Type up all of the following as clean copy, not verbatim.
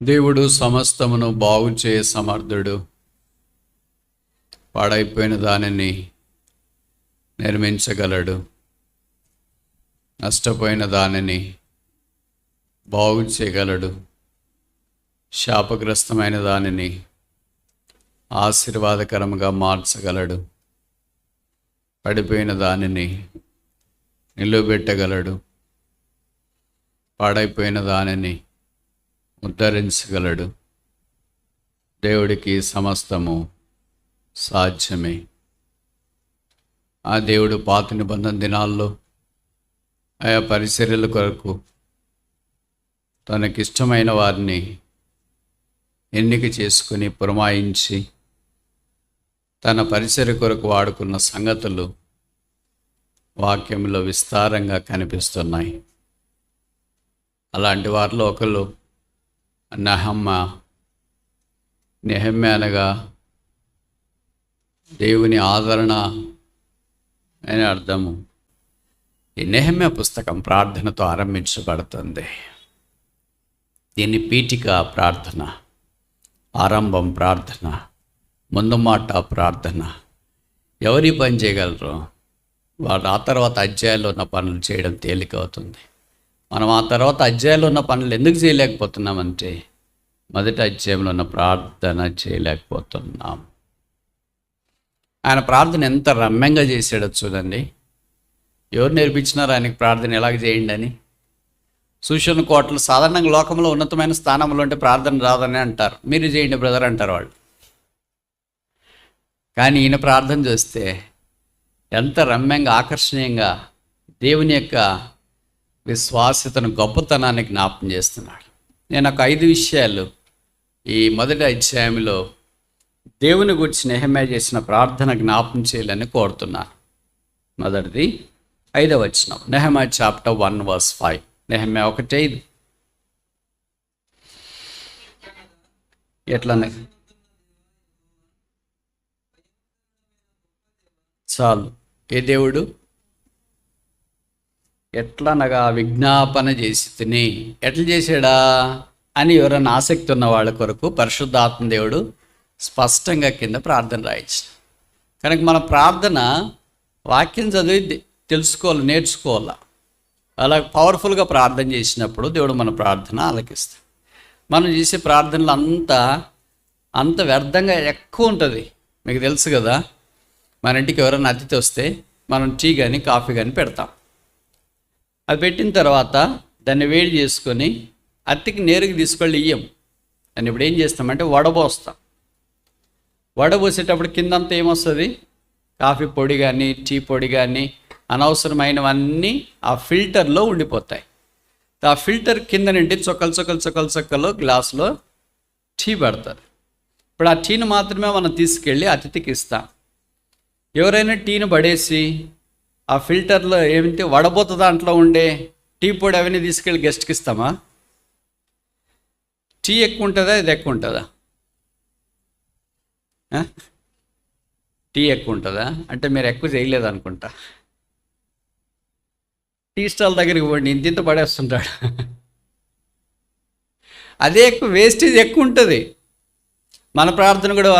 దేవుడు సమస్తమును బాగు చేయ సమర్థుడు. పాడైపోయిన దానిని నిర్మించగలడు. నష్టపోయిన దానిని బాగు చేయగలడు. శాపగ్రస్తమైన దానిని ఆశీర్వాదకరంగా మార్చగలడు. పడిపోయిన దానిని నిలువబెట్టగలడు. పాడైపోయిన దానిని ఉద్ధరించగలడు. దేవుడికి సమస్తము సాధ్యమే. ఆ దేవుడు పాత నిబంధన దినాల్లో ఆయా పరిచర్యల కొరకు తనకిష్టమైన వారిని ఎన్నిక చేసుకుని పురమాయించి తన పరిచర్య కొరకు వాడుకున్న సంగతులు వాక్యంలో విస్తారంగా కనిపిస్తున్నాయి. అలాంటి వారిలో ఒకరు నెహమ్య అనగా దేవుని ఆదరణ అని అర్థము. ఈ నెహమ్య పుస్తకం ప్రార్థనతో ఆరంభించబడుతుంది. దీన్ని పీఠిక ప్రార్థన, ఆరంభం ప్రార్థన, ముందు మాట ప్రార్థన. ఎవరి పని చేయగలరు? వారు ఆ తర్వాత అధ్యాయాల్లో ఉన్న పనులు చేయడం తేలిక అవుతుంది. మనం ఆ తర్వాత అధ్యాయంలో ఉన్న పనులు ఎందుకు చేయలేకపోతున్నామంటే మొదటి అధ్యాయంలో ఉన్న ప్రార్థన చేయలేకపోతున్నాం. ఆయన ప్రార్థన ఎంత రమ్యంగా చేశాడో చూడండి. ఎవరు నేర్పించినారు ఆయనకి ప్రార్థన ఎలాగ చేయండి అని? సూచన కోటలు సాధారణంగా లోకంలో ఉన్నతమైన స్థానంలో ఉంటే ప్రార్థన రాదని అంటారు. మీరు చేయండి బ్రదర్ అంటారు వాళ్ళు. కానీ ఈయన ప్రార్థన చేస్తే ఎంత రమ్యంగా, ఆకర్షణీయంగా దేవుని యొక్క విశ్వాస్యతను, గొప్పతనాన్ని జ్ఞాపకం చేస్తున్నాడు. నేను ఒక 5 విషయాలు ఈ మొదటి అధ్యాయంలో దేవుని గురించి నెహమ్యా చేసిన ప్రార్థన జ్ఞాపకం చేయాలని కోరుతున్నాను. మొదటిది 5వ వచనం, నెహమ్యా చాప్టర్ 1:5. నెహమ్యా 1:5. ఎట్లనే చాలు. ఏ దేవుడు? ఎట్లనగా విజ్ఞాపన చేసి తిని. ఎట్లా చేశాడా అని ఎవరైనా ఆసక్తి ఉన్న వాళ్ళ కొరకు పరిశుద్ధాత్మ దేవుడు స్పష్టంగా కింద ప్రార్థన రాయించాడు. కనుక మన ప్రార్థన వాక్యం చదివి తెలుసుకోవాలి, నేర్చుకోవాలి. అలా పవర్ఫుల్గా ప్రార్థన చేసినప్పుడు దేవుడు మన ప్రార్థన ఆలకిస్తాడు. మనం చేసే ప్రార్థనలు అంత వ్యర్థంగా ఎక్కువ ఉంటుంది. మీకు తెలుసు కదా, మన ఇంటికి ఎవరైనా అతిథి వస్తే మనం టీ కానీ కాఫీ కానీ పెడతాం. అది పెట్టిన తర్వాత దాన్ని వేడి చేసుకొని అత్తికి నేరుగా తీసుకెళ్ళి ఇయ్యం. దాన్ని ఇప్పుడు ఏం చేస్తామంటే వడబోస్తాం. వడబోసేటప్పుడు కిందంతా ఏమొస్తుంది? కాఫీ పొడి కానీ, టీ పొడి కానీ, అనవసరమైనవన్నీ ఆ ఫిల్టర్లో ఉండిపోతాయి. ఆ ఫిల్టర్ కింద నుండి చొక్కలు గ్లాసులో టీ పెడతారు. ఇప్పుడు ఆ టీని మాత్రమే మనం తీసుకెళ్ళి అతిథికి ఇస్తాం. ఎవరైనా టీని పడేసి ఆ ఫిల్టర్లో ఏమిటి వడబోత దాంట్లో ఉండే టీ పొడి అవన్నీ తీసుకెళ్ళి గెస్ట్కి ఇస్తామా? టీ ఎక్కువ ఉంటుందా, ఇది ఎక్కువ ఉంటుందా? టీ ఎక్కువ ఉంటుందా? అంటే మీరు ఎక్కువ చేయలేదు అనుకుంటా. టీ స్టాల్ దగ్గరికి పోండి, ఇంత పడేస్తుంటాడు. అదే ఎక్కువ, వేస్టేజ్ ఎక్కువ ఉంటుంది. మన ప్రార్థన కూడా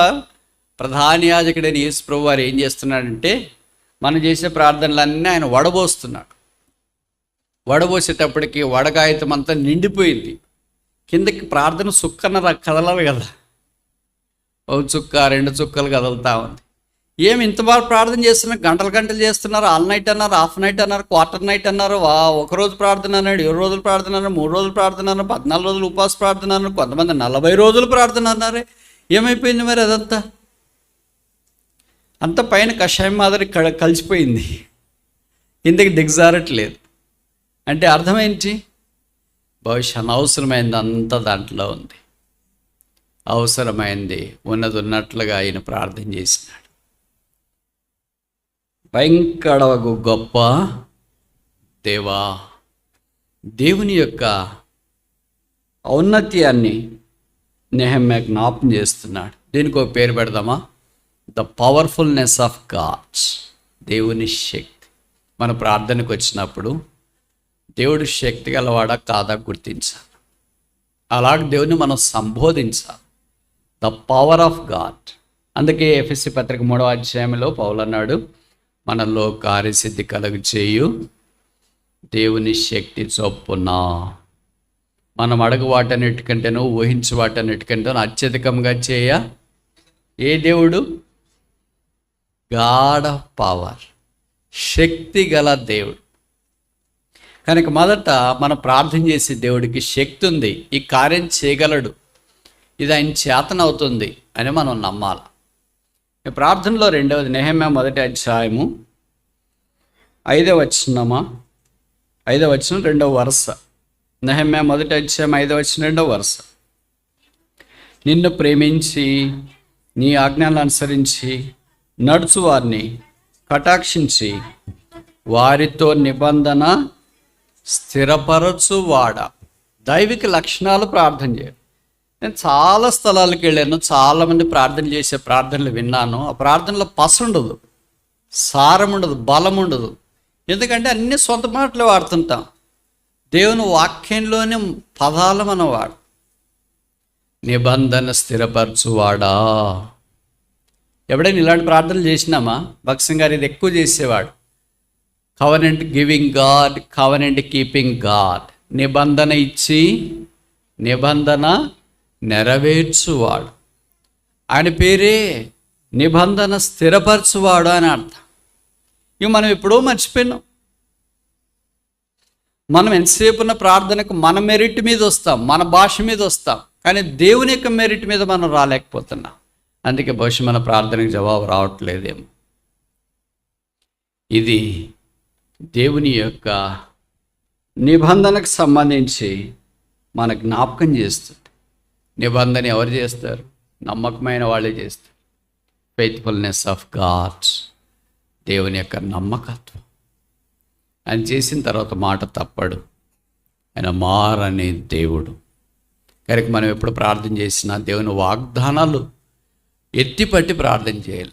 ప్రధాన యాజకుడైన యేసు ప్రభువు వారు ఏం చేస్తున్నాడంటే మనం చేసే ప్రార్థనలన్నీ ఆయన వడబోస్తున్నాడు. వడబోసేటప్పటికి వడగాయతం అంతా నిండిపోయింది. కిందకి ప్రార్థన సుక్కన కదలరు కదా, 1 చుక్క 2 చుక్కలు కదులుతూ ఉంది. ఏమి ఇంత బాగా ప్రార్థన చేస్తున్నారు? గంటలు చేస్తున్నారు. ఆల్ నైట్ అన్నారు, హాఫ్ నైట్ అన్నారు, క్వార్టర్ నైట్ అన్నారు, ఒకరోజు ప్రార్థన అన్నాడు, 7 రోజులు ప్రార్థన అన్నారు, 3 రోజులు ప్రార్థన అన్నారు, 14 రోజులు ఉపవాస ప్రార్థన అన్నారు, కొంతమంది 40 రోజులు ప్రార్థన అన్నారే. ఏమైపోయింది మరి అదంతా? అంత పైన కషాయం మాదిరి కలిసిపోయింది, కిందకి దిగజారట్లేదు. అంటే అర్థమేంటి? బహుశా అనవసరమైంది అంతా దాంట్లో ఉంది. అవసరమైంది ఉన్నట్లుగా ఆయన ప్రార్థన చేసినాడు. భయంకరగు గొప్ప దేవా, దేవుని యొక్క ఔన్నత్యాన్ని నెహమ్యా జ్ఞాపకం చేస్తున్నాడు. దీనికి ఒక పేరు పెడదామా? The powerfulness of gods. దేవుని శక్తి. మన ప్రార్థనకు వచ్చినప్పుడు దేవుడు శక్తి గలవాడా కాదా గుర్తించాలి. అలాగే దేవుని మనం సంబోధించాలి. The power of god. అందుకే ఎఫెసీ పత్రిక 3వ అధ్యాయంలో పౌలు అన్నాడు, మనలో కార్యసిద్ధి కలుగు చేయు దేవుని శక్తి చొప్పున. మనం అడుగు వాటన్నిటికంటేనో ఊహించు వాటన్నిటికంటేనో అత్యధికంగా చేయ ఏ దేవుడు? గాడ్ ఆఫ్ పవర్, శక్తి గల దేవుడు. కనుక మొదట మనం ప్రార్థన చేసే దేవుడికి శక్తి ఉంది, ఈ కార్యం చేయగలడు, ఇది ఆయన చేతనవుతుంది అని మనం నమ్మాలి. ఈ ప్రార్థనలో రెండవది నెహెమ్యా 1వ అధ్యాయము 5వ వచనమా, 5వ వచనం 2వ వరుస. నెహెమ్యా 1వ అధ్యాయం 5వ వచనం 2వ వరుస. నిన్ను ప్రేమించి నీ ఆజ్ఞలను అనుసరించి నడుచు వారిని కటాక్షించి వారితో నిబంధన స్థిరపరచువాడ. దైవిక లక్షణాలు ప్రార్థన చేయాలి. నేను చాలా స్థలాలకు వెళ్ళాను, చాలామంది ప్రార్థన చేసే ప్రార్థనలు విన్నాను. ఆ ప్రార్థనలో పస ఉండదు, సారం ఉండదు, బలం ఉండదు. ఎందుకంటే అన్ని సొంత మాటలు వాడుతుంటాం. దేవుని వాక్యంలోని పదాలు మనం వాడు. నిబంధన స్థిరపరచువాడా. ఎప్పుడైనా ఇలాంటి ప్రార్థనలు చేసినామా? భక్సింగ్ గారు ఇది ఎక్కువ చేసేవాడు. Covenant giving God, covenant keeping God. నిబంధన ఇచ్చి నిబంధన నెరవేర్చువాడు. ఆయన పేరే నిబంధన స్థిరపరచువాడు అని అర్థం. ఇవి మనం ఎప్పుడో మర్చిపోయినాం. మనం ఎంతసేపు ఉన్న ప్రార్థనకు మన మెరిట్ మీద వస్తాం, మన భాష మీద వస్తాం, కానీ దేవుని యొక్క మెరిట్ మీద మనం రాలేకపోతున్నాం. అందుకే బహుశా మన ప్రార్థనకు జవాబు రావట్లేదేమో. ఇది దేవుని యొక్క నిబంధనకు సంబంధించి మన జ్ఞాపకం చేస్తుంది. నిబంధన ఎవరు చేస్తారు? నమ్మకమైన వాళ్ళే చేస్తారు. ఫెయిత్ఫుల్నెస్ ఆఫ్ గాడ్స్, దేవుని యొక్క నమ్మకత్వం. ఆయన చేసిన తర్వాత మాట తప్పడు, ఆయన మారనే దేవుడు. కనుక మనం ఎప్పుడు ప్రార్థన చేసినా దేవుని వాగ్దానాలు ఎత్తిపట్టి ప్రార్థన చేయాలి,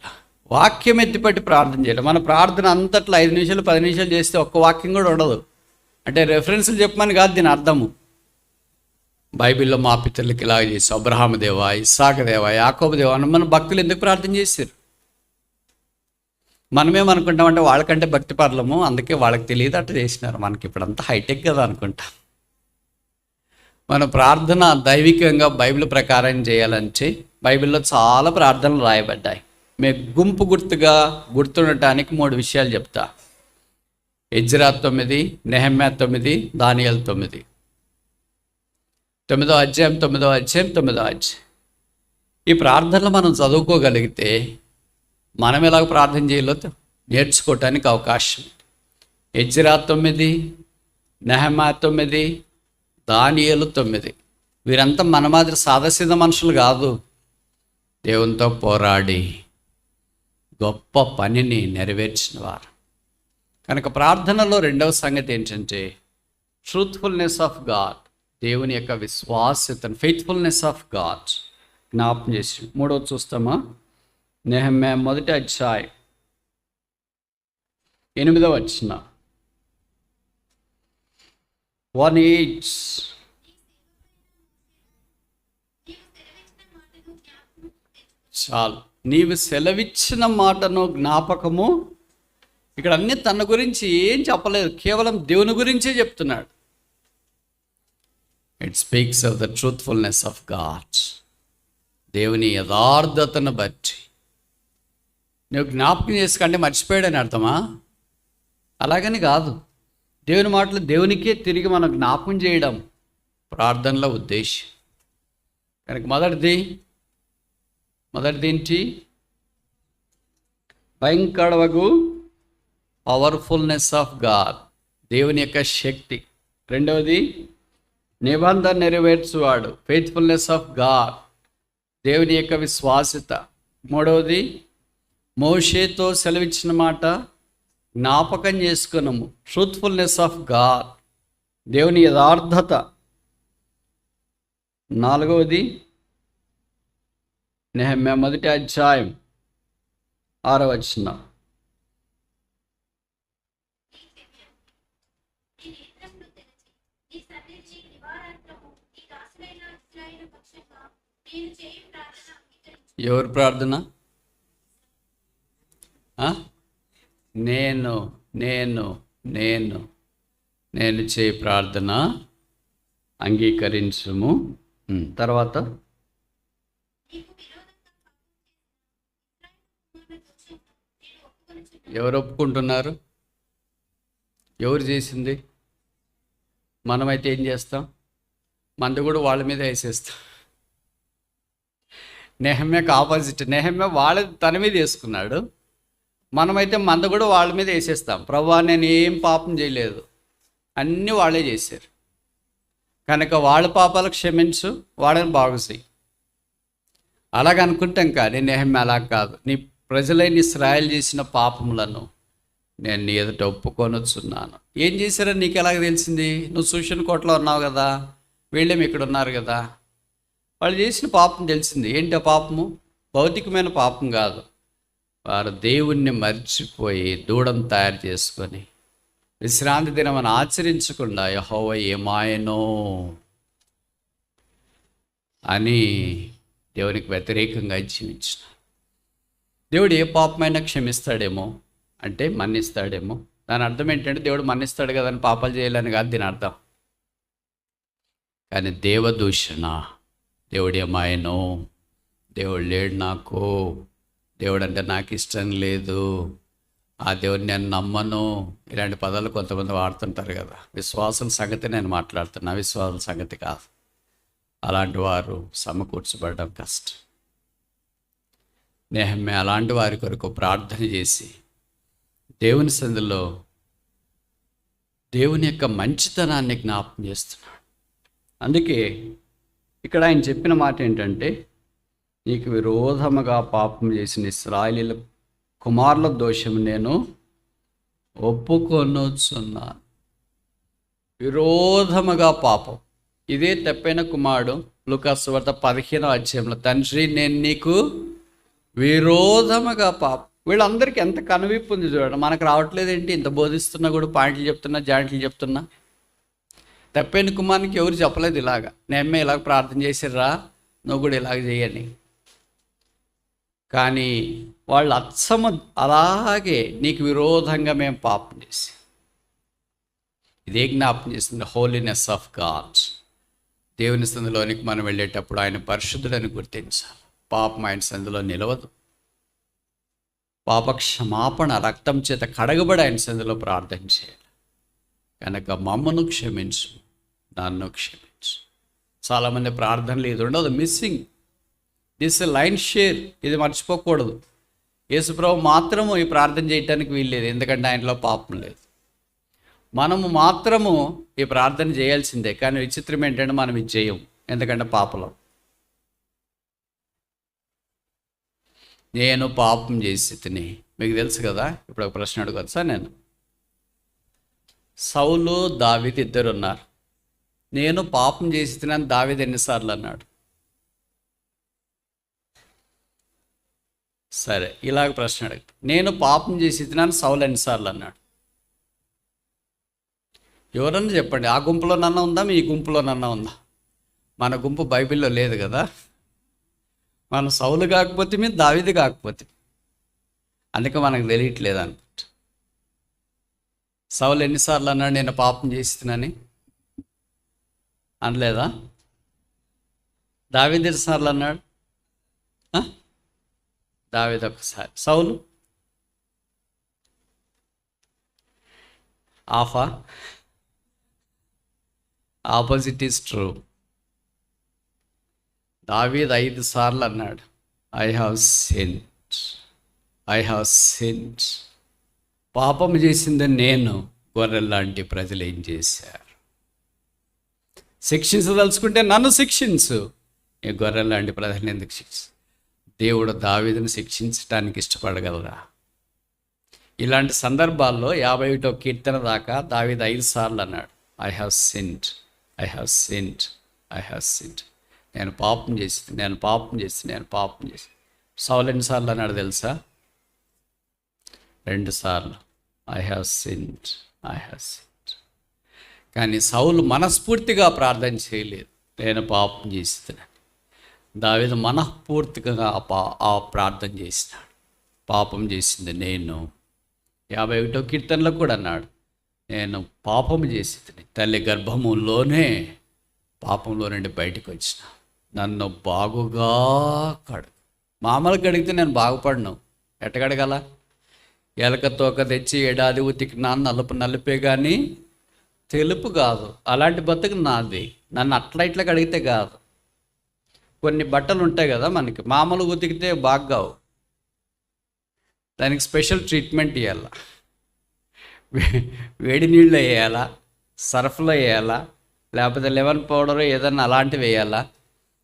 వాక్యం ఎత్తిపట్టి ప్రార్థన చేయాలి. మన ప్రార్థన అంతట్లో 5 నిమిషాలు 10 నిమిషాలు చేస్తే ఒక్క వాక్యం కూడా ఉండదు. అంటే రెఫరెన్స్లు చెప్పమని కాదు దీని అర్థము. బైబిల్లో మా పితరులకి ఇలాగ చేసి అబ్రహాము దేవా, ఇస్సాకు దేవా, యాకోబు దేవా అని మన భక్తులు ఎందుకు ప్రార్థన చేశారు? మనమేమనుకుంటామంటే వాళ్ళకంటే భక్తి పర్లము, అందుకే వాళ్ళకి తెలియదు అట్లా చేసినారు. మనకి ఇప్పుడంతా హైటెక్ కదా అనుకుంటాం. మన ప్రార్థన దైవికంగా బైబిల్ ప్రకారం చేయాలంటే బైబిల్లో చాలా ప్రార్థనలు రాయబడ్డాయి. మీకు గుంపు గుర్తుగా గుర్తుండటానికి 3 విషయాలు చెప్తా. ఎజ్రా 9, నెహెమ్యా 9, దానియేలు 9. 9వ అధ్యాయం 9వ అధ్యాయం 9వ అధ్యాయం. ఈ ప్రార్థనలు మనం చదువుకోగలిగితే మనం ఎలాగ ప్రార్థన చేయాలో నేర్చుకోవటానికి అవకాశం. ఎజ్రా 9, నెహెమ్యా 9, దానియేలు 9. వీరంతా మన మాదిరి సాదాసీద మనుషులు కాదు. దేవునితో పోరాడి గొప్ప పనిని నెరవేర్చిన వారు. కనుక ప్రార్థనలో రెండవ సంగతి ఏంటంటే ట్రూత్ఫుల్నెస్ ఆఫ్ గాడ్, దేవుని యొక్క విశ్వాస్యతను, ఫెయిత్ఫుల్నెస్ ఆఫ్ గాడ్ జ్ఞాపకం చేసి. 3వది చూస్తామా? నెహెమ్యా 1వ అధ్యాయం 8వ వచనం. 1:8. చాలు. నీవు సెలవిచ్చిన మాటను జ్ఞాపకము. ఇక్కడ అన్ని తన గురించి ఏం చెప్పలేదు, కేవలం దేవుని గురించే చెప్తున్నాడు. It speaks of the truthfulness of God. దేవుని యథార్థతను బట్టి నువ్వు జ్ఞాపకం చేసుకుంటే మర్చిపోయాడని అర్థమా? అలాగని కాదు. దేవుని మాటలు దేవునికే తిరిగి మనం జ్ఞాపకం చేయడం ప్రార్థనలో ఉద్దేశం. కనుక మొదటిది ఏంటి? భయంకరవగు పవర్ఫుల్నెస్ ఆఫ్ గాడ్, దేవుని యొక్క శక్తి. రెండవది నిబంధన నెరవేర్చువాడు, ఫెయిత్ఫుల్నెస్ ఆఫ్ గాడ్, దేవుని యొక్క విశ్వాస్యత. మూడవది మోషేతో సెలవిచ్చిన మాట జ్ఞాపకం చేసుకున్నాము, ట్రూత్ఫుల్నెస్ ఆఫ్ గాడ్, దేవుని యథార్థత. నాలుగవది నెహెమ్యా 1వ అధ్యాయం 6వ వచనం. ఎవరు ప్రార్థన? ఆ? నేను నేను నేను నేను చేయి ప్రార్థన అంగీకరించుము. తర్వాత ఎవరు ఒప్పుకుంటున్నారు? ఎవరు చేసింది? మనమైతే ఏం చేస్తాం? మంది కూడా వాళ్ళ మీద వేసేస్తాం. నెహమ్యాకి ఆపోజిట్. నెహమ్యా తన మీద వేసుకున్నాడు. మనమైతే మంద కూడా వాళ్ళ మీద వేసేస్తాం. ప్రభువా, నేను ఏం పాపం చేయలేదు, అన్నీ వాళ్ళే చేశారు కనుక వాళ్ళ పాపాలు క్షమించు, వాళ్ళని బాగు చెయ్యి, అలాగనుకుంటాం. కానీ నెహమ్యా అలా కాదు. నీ ప్రజలైన ఇశ్రాయేలు చేసిన పాపములను నేను నీ ఎదుట ఒప్పుకొనొచ్చున్నాను. ఏం చేశారని నీకు ఎలాగ తెలిసింది? నువ్వు సూషన్ కోటలో ఉన్నావు కదా, వీళ్ళేమి ఇక్కడ ఉన్నారు కదా. వాళ్ళు చేసిన పాపం తెలిసింది. ఏంటి ఆ పాపము? భౌతికమైన పాపం కాదు. వారు దేవుణ్ణి మర్చిపోయి దూడను తయారు చేసుకొని విశ్రాంతి దినమని ఆచరించకుండా యెహోవా ఏమాయనో అని దేవునికి వ్యతిరేకంగా జీవించిన దేవుడు ఏ పాపమైనా క్షమిస్తాడేమో, అంటే మన్నిస్తాడేమో. దాని అర్థం ఏంటంటే దేవుడు మన్నిస్తాడు కదా అని పాపాలు చేయాలని కాదు దీని అర్థం. కానీ దేవదూషణ, దేవుడు ఏమాయనో, దేవుడు లేడు నాకు, దేవుడు అంటే నాకు ఇష్టం లేదు, ఆ దేవుడిని నేను నమ్మను, ఇలాంటి పదాలు కొంతమంది వాడుతుంటారు కదా. విశ్వాసుల సంగతి నేను మాట్లాడుతున్నా, విశ్వాసుల సంగతి కాదు. అలాంటి వారు సమకూర్చబడడం కష్టం. నెహమ్యా అలాంటి వారి కొరకు ప్రార్థన చేసి దేవుని సన్నిధిలో దేవుని యొక్క మంచితనాన్ని జ్ఞాపకం చేస్తున్నాడు. అందుకే ఇక్కడ ఆయన చెప్పిన మాట ఏంటంటే, నీకు విరోధముగా పాపం చేసిన ఇశ్రాయేలీయుల కుమారుల దోషం నేను ఒప్పుకొనుచున్నాను. విరోధముగా పాపం, ఇదే తప్పైన కుమారుడు లూకా సువార్త 15వ అధ్యాయంలో, తండ్రి నేను నీకు విరోధముగా పాపం. వీళ్ళందరికీ ఎంత కనువిప్పు ఉంది చూడండి. మనకు రావట్లేదు ఏంటి? ఇంత బోధిస్తున్నా కూడా పాయింట్లు చెప్తున్నా, జాయింట్లు చెప్తున్నా. తప్పైన కుమారునికి ఎవరు చెప్పలేదు ఇలాగా, నేమ్మే ఇలాగ ప్రార్థన చేసిర్రా, నువ్వు కూడా ఇలాగ చేయని. కానీ వాళ్ళు అచ్చము అలాగే నీకు విరోధంగా మేము పాపం చేసి, ఇదే జ్ఞాపం చేస్తుంది హోలీనెస్ ఆఫ్ గాడ్. దేవుని సందులోనికి మనం వెళ్ళేటప్పుడు ఆయన పరిశుద్ధుడని గుర్తించాలి. పాపం ఆయన సందులో నిలవదు. పాప క్షమాపణ రక్తం చేత కడగబడి ఆయన సందులో ప్రార్థన చేయాలి. కనుక మమ్మను క్షమించు, నన్ను క్షమించు. చాలామంది ప్రార్థనలు ఇది ఉండదు, మిస్సింగ్ దిస్ లైన్ షేర్. ఇది మర్చిపోకూడదు. యేసుప్రభు మాత్రము ఈ ప్రార్థన చేయటానికి వీల్లేదు, ఎందుకంటే ఆయనలో పాపం లేదు. మనము మాత్రము ఈ ప్రార్థన చేయాల్సిందే. కానీ విచిత్రం ఏంటంటే మనం ఇది చేయం, ఎందుకంటే పాపలం. నేను పాపం చేసి తిని, మీకు తెలుసు కదా. ఇప్పుడు ఒక ప్రశ్న అడగచ్చా నేను? సౌలు దావీదు ఇద్దరు ఉన్నారు. నేను పాపం చేసి తినని దావీదు ఎన్నిసార్లు అన్నాడు? సరే, ఇలాగ ప్రశ్న అడగ, నేను పాపం చేసి తినని సౌలు ఎన్నిసార్లు అన్నాడు? ఎవరన్నా చెప్పండి. ఆ గుంపులోనన్నా ఉందా, మీ గుంపులోనన్నా ఉందా? మన గుంపు బైబిల్లో లేదు కదా. మనం సౌలు కాకపోతే మీ దావీదు కాకపోతే, అందుకే మనకు తెలియట్లేదు అనుకుంటా. సౌలు ఎన్నిసార్లు అన్నాడు నేను పాపం చేస్తున్నానని? అనలేదా? దావీదు ఎన్నిసార్లు అన్నాడు? దావీదు ఒకసారి. సౌలు ఆఫా? Opposite is true. దావీదు 5 సార్లు అన్నాడు ఐ హ్యావ్ సిన్డ్. పాపం చేసింది నేను, గొర్రెల్లాంటి ప్రజలు ఏం చేశారు? శిక్షించదలుచుకుంటే నన్ను శిక్షించు, ఈ గొర్రెల్లాంటి ప్రజలను ఎందుకు శిక్ష? దేవుడు దావీదుని శిక్షించడానికి ఇష్టపడగలరా? ఇలాంటి సందర్భాల్లో 51వ కీర్తన దాకా దావీదు 5 సార్లు అన్నాడు ఐ హ్యావ్ సిన్డ్. నేను పాపం చేసి. సౌలు ఎన్నిసార్లు అన్నాడు తెలుసా? 2 సార్లు ఐ హ్యావ్ సిన్డ్. కానీ సౌలు మనస్ఫూర్తిగా ప్రార్థన చేయలేదు, నేను పాపం చేస్తున్నాను. దావీదు మనఃపూర్తిగా ఆ ప్రార్థన చేసినాడు. పాపం చేసింది నేను. 51వ కీర్తనలో కూడా అన్నాడు, నేను పాపం చేసింది, తల్లి గర్భములోనే పాపంలో నుండి బయటకు వచ్చిన, నన్ను బాగుగా కడుగు. మామూలుగా కడిగితే నేను బాగుపడను. ఎట్ట కడగల? ఎలక తోక తెచ్చి ఏడాది ఉతికినా నలుపు నలుపే కానీ తెలుపు కాదు. అలాంటి బతుకు నాది. నన్ను అట్లా ఇట్లా కడిగితే కాదు. కొన్ని బట్టలు ఉంటాయి కదా మనకి, మామూలుగా ఉతికితే బాగావు, దానికి స్పెషల్ ట్రీట్మెంట్ ఇవ్వాలా. వేడి నీళ్ళు వేయాలా, సర్ఫ్లో వేయాలా, లేకపోతే లెమన్ పౌడర్ ఏదైనా అలాంటివి వేయాలా,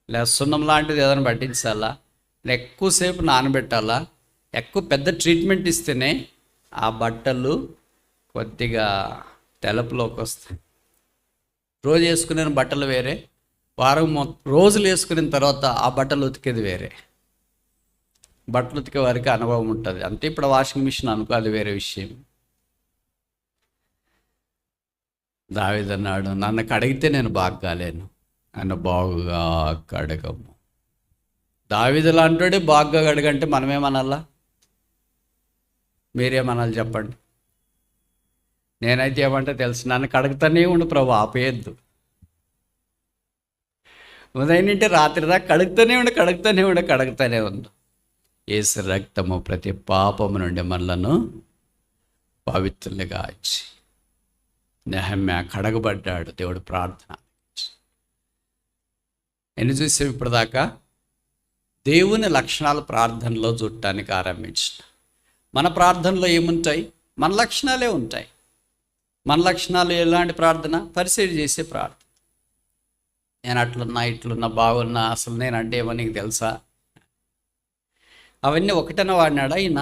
లేదా సున్నం లాంటిది ఏదైనా పట్టించాలా, ఎక్కువసేపు నానబెట్టాలా. ఎక్కువ పెద్ద ట్రీట్మెంట్ ఇస్తేనే ఆ బట్టలు కొద్దిగా తెలపులోకి వస్తాయి. రోజు వేసుకునే బట్టలు వేరే, వారం రోజులు వేసుకున్న తర్వాత ఆ బట్టలు ఉతికేది వేరే. బట్టలు ఉతికే వారికి అనుభవం ఉంటుంది. అంటే ఇప్పుడు వాషింగ్ మిషన్ అనుకో, అది వేరే విషయం. దావీదు అన్నాడు, నన్ను కడిగితే నేను బాగాలేను, నన్ను బాగుగా కడగము. దావీదు లాంటి బాగా కడగంటే మనమేమనాలా? మీరేమనాలి చెప్పండి? నేనైతే ఏమంటే తెలుసు, నన్ను కడుగుతానే ఉండు ప్రభు, ఆపేయద్దు. ఉదయం నుండి రాత్రి దాకా కడుగుతూనే ఉండు. యేసు రక్తము ప్రతి పాపము నుండి మనలను పవిత్రులుగా ఇచ్చి, నెహమ్యా కడగబడ్డాడు. దేవుడు ప్రార్థన ఎన్ని చూసాం ఇప్పటిదాకా? దేవుని లక్షణాలు ప్రార్థనలో చూడటానికి ఆరంభించిన. మన ప్రార్థనలో ఏముంటాయి? మన లక్షణాలే ఉంటాయి. మన లక్షణాలు ఎలాంటి ప్రార్థన? పరిశీలి చేసే ప్రార్థన. నేను అట్లున్నా ఇట్లున్నా బాగున్నా, అసలు నేనంటే ఏమో నీకు తెలుసా? అవన్నీ ఒకటన వాడినాడా ఈయన?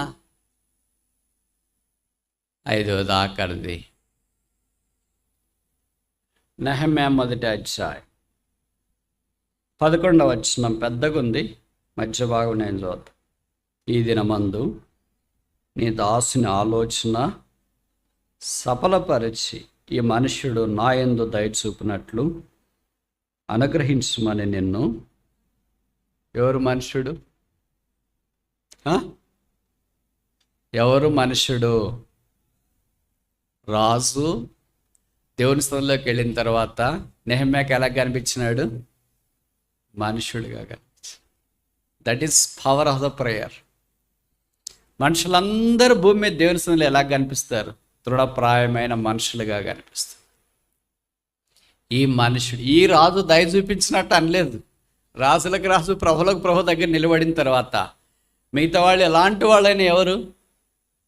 5వ దాకరిది నెహమ్యా 1వ అధ్యాయం 11వ వచనం పెద్దగుంది, మధ్య భాగం నేను చూద్దాం. ఈ దినమందు నీ దాసుని ఆలోచన సఫలపరిచి ఈ మనుష్యుడు నా యందు దయ చూపినట్లు అనుగ్రహించమని నిన్ను. ఎవరు మనుష్యుడు? ఎవరు మనుష్యుడు? రాజు దేవుని స్థలంలోకి వెళ్ళిన తర్వాత నెహమ్యాకి ఎలా కనిపించినాడు? మనుష్యుడిగా కనిపించాడు. That is power of the prayer. మనుషులందరూ భూమి మీద దేవుని స్థలంలో ఎలా కనిపిస్తారు? దృఢప్రాయమైన మనుషులుగా కనిపిస్తారు. ఈ మనుషుడు, ఈ రాజు దయ చూపించినట్టు అనలేదు. రాజులకు రాజు, ప్రభులకు ప్రభు దగ్గర నిలబడిన తర్వాత మిగతా వాళ్ళు ఎలాంటి వాళ్ళైనా ఎవరు?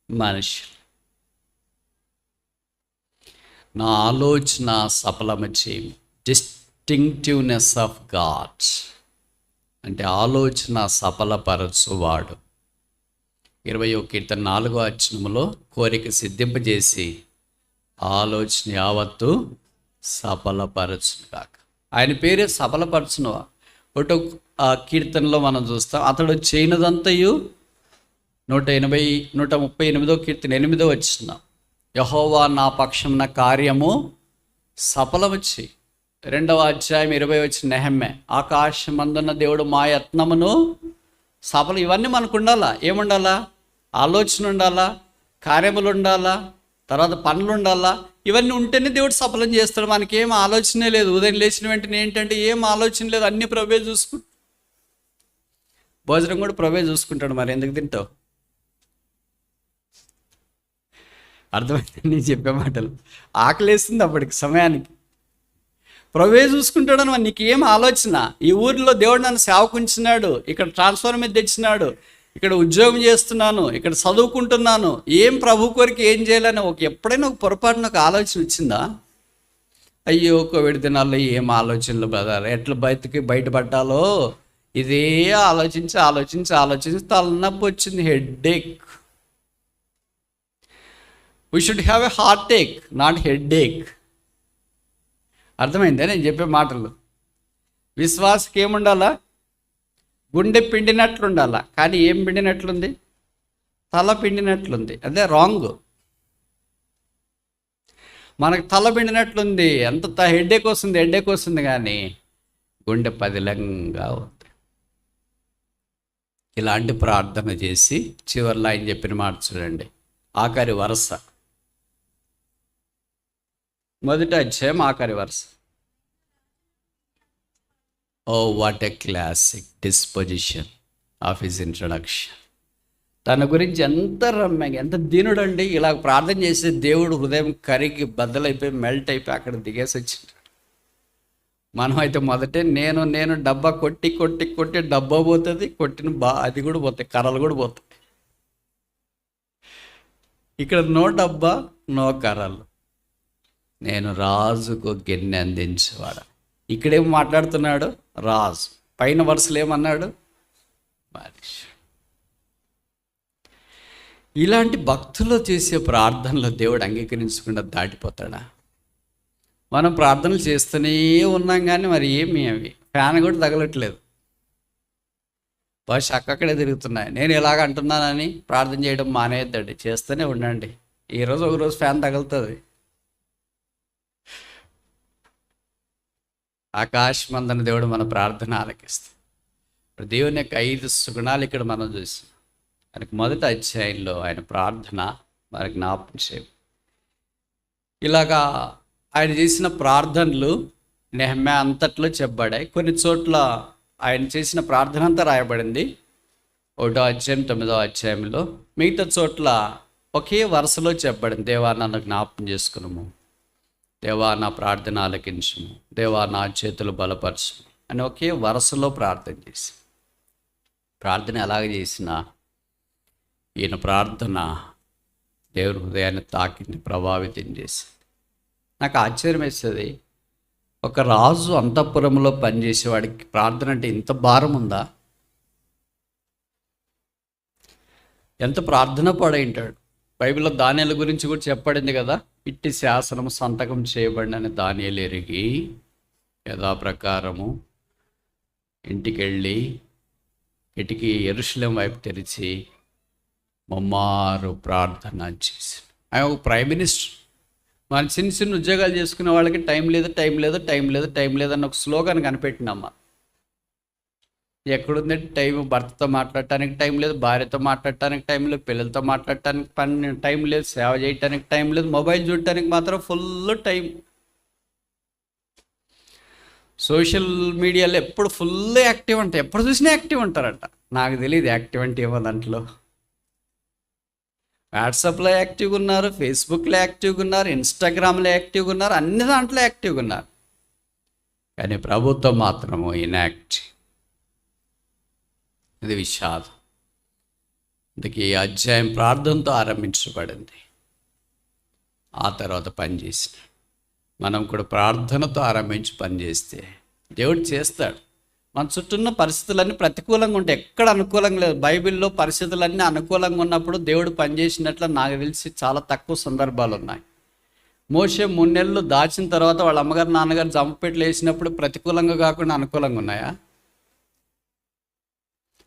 మనుషులు. నా ఆలోచన సఫలము చేయము. డిస్టింక్టివ్నెస్ ఆఫ్ గాడ్ అంటే ఆలోచన సఫలపరచువాడు. 20వ కీర్తన 4వ వచనములో కోరిక సిద్ధింపజేసి ఆలోచన యావత్తు సఫలపరచును కాక. ఆయన పేరే సఫలపరచునువా. ఒకటో కీర్తనలో మనం చూస్తాం, అతడు చేయనదంతయు 138వ కీర్తన 8వ వచనం, యెహోవా నా పక్షమున కార్యము సఫలము చేయి. 2వ అధ్యాయం 20వ వచనం నెహమ్యా, ఆకాశమందున్న దేవుడు మా యత్నమును సఫలం. ఇవన్నీ మనకు ఉండాలా. ఏముండాలా? ఆలోచన ఉండాలా, కార్యములు ఉండాలా, తర్వాత పనులు ఉండాలా. ఇవన్నీ ఉంటేనే దేవుడు సఫలం చేస్తాడు. మనకి ఏం ఆలోచనే లేదు. ఉదయం లేచిన వెంటనే ఏంటంటే ఏం ఆలోచన లేదు, అన్ని ప్రభువే చూసుకుంటాడు. భోజనం కూడా ప్రభువే చూసుకుంటాడు. మరి ఎందుకు తింటావు? అర్థమైంది నేను చెప్పే మాటలు? ఆకలేస్తుంది అప్పటికి సమయానికి. ప్రభువే చూసుకుంటాడని మరి నీకు ఏం ఆలోచన? ఈ ఊరిలో దేవుడు నన్ను సేవకుంటున్నాడు, ఇక్కడ ట్రాన్స్ఫర్ మీద తెచ్చినాడు, ఇక్కడ ఉద్యోగం చేస్తున్నాను, ఇక్కడ చదువుకుంటున్నాను, ఏం ప్రభు కొరికి ఏం చేయాలని ఎప్పుడైనా ఒక పొరపాటున ఒక ఆలోచన వచ్చిందా? అయ్యో కోవిడ్ దినాల్లో ఏం ఆలోచనలు బ్రదర్, ఎట్లా బయటపడ్డాలో ఇదే ఆలోచించి తలనొప్పి వచ్చింది, headache. We should have a heartache, not headache. అర్థమైందే నేను చెప్పే మాటలు? విశ్వాసకి ఏముండాలా? గుండె పిండినట్లు ఉండాలా. కానీ ఏం పిండినట్లుంది? తల పిండినట్లుంది. అదే రాంగ్. మనకు తల పిండినట్లుంది, ఎంత హెడ్ఏక్ వస్తుంది కానీ గుండె పదిలంగా ఉంది. ఇలాంటి ప్రార్థన చేసి చివర్లో ఆయన చెప్పిన మాట చూడండి, ఆఖరి వరుస, మొదటి అధ్యాయం ఆఖరి వరుస. Oh what a classic disposition of his introduction. తన గురించి ఎంత రమ్యంగా, ఎంత దీనుడండి. ఇలా ప్రార్థన చేసే దేవుడు హృదయం కరిగి బద్దలైపోయి మెల్ట్ అయిపోయి అక్కడ దిగేసి వచ్చింది. మనం అయితే మొదటే నేను డబ్బా కొట్టి కొట్టి కొట్టి డబ్బా పోతుంది, కొట్టిన అది కూడా పోతాయి, కర్రలు కూడా పోతాయి. ఇక్కడ నో డబ్బా నో కర్రలు, నేను రాజుకు గిన్నె అందించేవాడు. ఇక్కడేం మాట్లాడుతున్నాడు? రాజు. పైన వరుసలు ఏమన్నాడు? మనిషి. ఇలాంటి భక్తులు చేసే ప్రార్థనలో దేవుడు అంగీకరించకుండా దాటిపోతాడా? మనం ప్రార్థనలు చేస్తూనే ఉన్నాం కానీ మరి ఏమి అవి ఫ్యాన్ కూడా తగలట్లేదు, బస్ అక్కడే తిరుగుతున్నాయి. నేను ఇలాగ అంటున్నానని ప్రార్థన చేయడం మానేద్దండి, చేస్తూనే ఉండండి. ఈరోజు ఒకరోజు ఫ్యాన్ తగులుతుంది. ఆకాశమందన దేవుడు మన ప్రార్థన ఆలకిస్తాడు. ఇప్పుడు దేవుని యొక్క 5 సుగుణాలు ఇక్కడ మనం చూస్తాం. ఆయనకు మొదటి అధ్యాయంలో ఆయన ప్రార్థన మనకు జ్ఞాపకం చేయం. ఇలాగా ఆయన చేసిన ప్రార్థనలు నెహెమ్యా అంతట్లో చెప్పబడాయి. కొన్ని చోట్ల ఆయన చేసిన ప్రార్థన అంతా రాయబడింది 1వ అధ్యాయం 9వ అధ్యాయంలో. మిగతా చోట్ల ఒకే వరుసలో చెప్పబడింది, దేవా నన్ను జ్ఞాపకం చేసుకున్నాము, దేవా నా ప్రార్థన ఆలకించుము, దేవా నా చేతులు బలపరచుము అని ఒకే వరుసలో ప్రార్థన చేసి. ప్రార్థన ఎలాగ చేసినా ఈయన ప్రార్థన దేవుని హృదయాన్ని తాకింది, ప్రభావితం చేసింది. నాకు ఆశ్చర్యం వేస్తుంది, ఒక రాజు అంతఃపురంలో పనిచేసేవాడికి ప్రార్థన అంటే ఇంత భారం ఉందా? ఎంత ప్రార్థన పడైంటాడు. బైబిల్లో దానియేలు గురించి కూడా చెప్పబడింది కదా, ఇట్టి శాసనము సంతకం చేయబడినని దానియేలు ఎరిగి యథాప్రకారము ఇంటికెళ్ళి కిటికీ యెరూషలేము వైపు తెరిచి ముమ్మారు ప్రార్థన చేసి. ఆయన ఒక ప్రైమ్ మినిస్టర్. మన చిన్న చిన్న ఉద్యోగాలు చేసుకునే వాళ్ళకి టైం లేదు టైం లేదు టైం లేదు టైం లేదని ఒక స్లోగన్ కనిపెట్టినమ్మా. ఎక్కడుందంటే టైం, భర్తతో మాట్లాడటానికి టైం లేదు, భార్యతో మాట్లాడటానికి టైం లేదు, పిల్లలతో మాట్లాడటానికి టైం లేదు, సేవ చేయటానికి టైం లేదు, మొబైల్ చూడటానికి మాత్రం ఫుల్ టైం. సోషల్ మీడియాలో ఎప్పుడు ఫుల్ యాక్టివ్ అంట, ఎప్పుడు చూసినా యాక్టివ్ ఉంటారంట. నాకు తెలియదు యాక్టివ్ అంటే ఏమో. దాంట్లో వాట్సాప్లో యాక్టివ్గా ఉన్నారు, ఫేస్బుక్లో యాక్టివ్గా ఉన్నారు, ఇన్స్టాగ్రామ్లో యాక్టివ్గా ఉన్నారు, అన్ని దాంట్లో యాక్టివ్గా ఉన్నారు. కానీ ప్రభుత్వం మాత్రము ఇన్యాక్టివ్. ఇది విషాదం. అందుకే ఈ అధ్యాయం ప్రార్థనతో ఆరంభించబడింది, ఆ తర్వాత పనిచేసిన. మనం కూడా ప్రార్థనతో ఆరంభించి పనిచేస్తే దేవుడు చేస్తాడు. మన చుట్టూ ఉన్న పరిస్థితులన్నీ ప్రతికూలంగా ఉంటాయి, ఎక్కడ అనుకూలంగా లేదు. బైబిల్లో పరిస్థితులన్నీ అనుకూలంగా ఉన్నప్పుడు దేవుడు పనిచేసినట్లు నాకు తెలిసి చాలా తక్కువ సందర్భాలు ఉన్నాయి. మోషే 3 నెలలు దాచిన తర్వాత వాళ్ళ అమ్మగారు నాన్నగారు జంపపెట్లు వేసినప్పుడు ప్రతికూలంగా కాకుండా అనుకూలంగా ఉన్నాయా?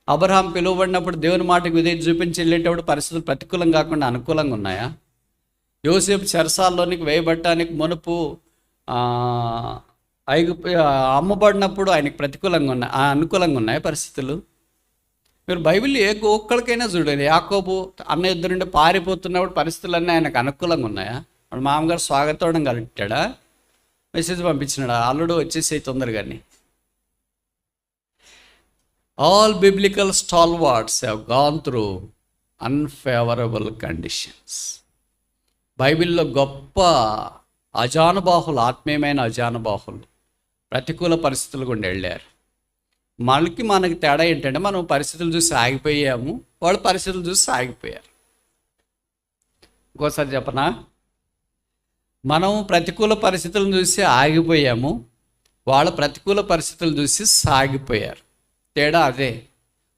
అబ్రహాం పిలువబడినప్పుడు దేవుని మాటకు విధేయత చూపించి వెళ్ళేటప్పుడు పరిస్థితులు ప్రతికూలం కాకుండా అనుకూలంగా ఉన్నాయా? యోసేపు చెరసాల్లోనికి వేయబట్టడానికి మునుపు అమ్మబడినప్పుడు ఆయనకు ప్రతికూలంగా ఉన్నాయి, అనుకూలంగా ఉన్నాయి పరిస్థితులు. మీరు బైబిల్ ఏ ఒక్కడికైనా చూడండి, యాకోబు అన్న ఇద్దరు నుండి పారిపోతున్నప్పుడు పరిస్థితులన్నీ ఆయనకు అనుకూలంగా ఉన్నాయా? వాడు మామగారు స్వాగతం కలిపాడా, మెసేజ్ పంపించినాడా, అల్లుడు వచ్చేసి తొందరగాని? All biblical stalwarts have gone through unfavorable conditions. బైబిల్లో గొప్ప అజానుబాహులు, ఆత్మీయమైన అజానుబాహులు ప్రతికూల పరిస్థితులు గుండా వెళ్ళారు. మనకి తేడా ఏంటంటే మనం పరిస్థితులు చూసి ఆగిపోయాము, వాళ్ళు పరిస్థితులు చూసి ఆగిపోయారు. ఇంకోసారి చెప్పనా? మనం ప్రతికూల పరిస్థితులను చూసి ఆగిపోయాము, వాళ్ళ ప్రతికూల పరిస్థితులు చూసి సాగిపోయారు. తేడా అదే.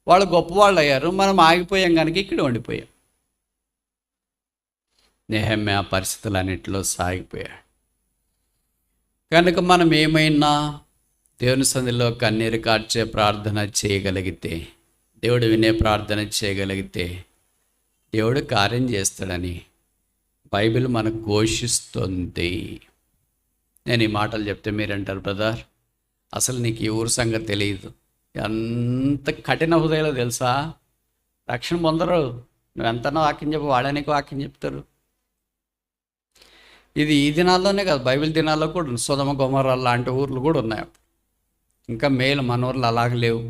వాళ్ళు గొప్పవాళ్ళు అయ్యారు, మనం ఆగిపోయాం కనుక ఇక్కడ ఉండిపోయాం. నెహెమ్యా పరిస్థితులన్నింటిలో సాగిపోయాడు కనుక మనం ఏమైనా దేవుని సన్నిధిలో కన్నీరు కార్చే ప్రార్థన చేయగలిగితే, దేవుడు వినే ప్రార్థన చేయగలిగితే దేవుడు కార్యం చేస్తాడని బైబిల్ మనకు ఘోషిస్తుంది. నేను ఈ మాటలు చెప్తే మీరంటారు, బ్రదర్ అసలు నీకు ఈ ఊరు సంగతి తెలియదు, ఎంత కఠిన హృదయాలో తెలుసా? రక్షణ పొందరు. నువ్వెంతనో వాక్యం చెప్పు, వాడడానికి వాక్యం చెప్తారు. ఇది ఈ దినాల్లోనే కాదు, బైబిల్ దినాల్లో కూడా ఉంది. సొదొమ గొమొర్రా లాంటి ఊర్లు కూడా ఉన్నాయి. ఇంకా మేలు, మన ఊర్లు అలాగ లేవు.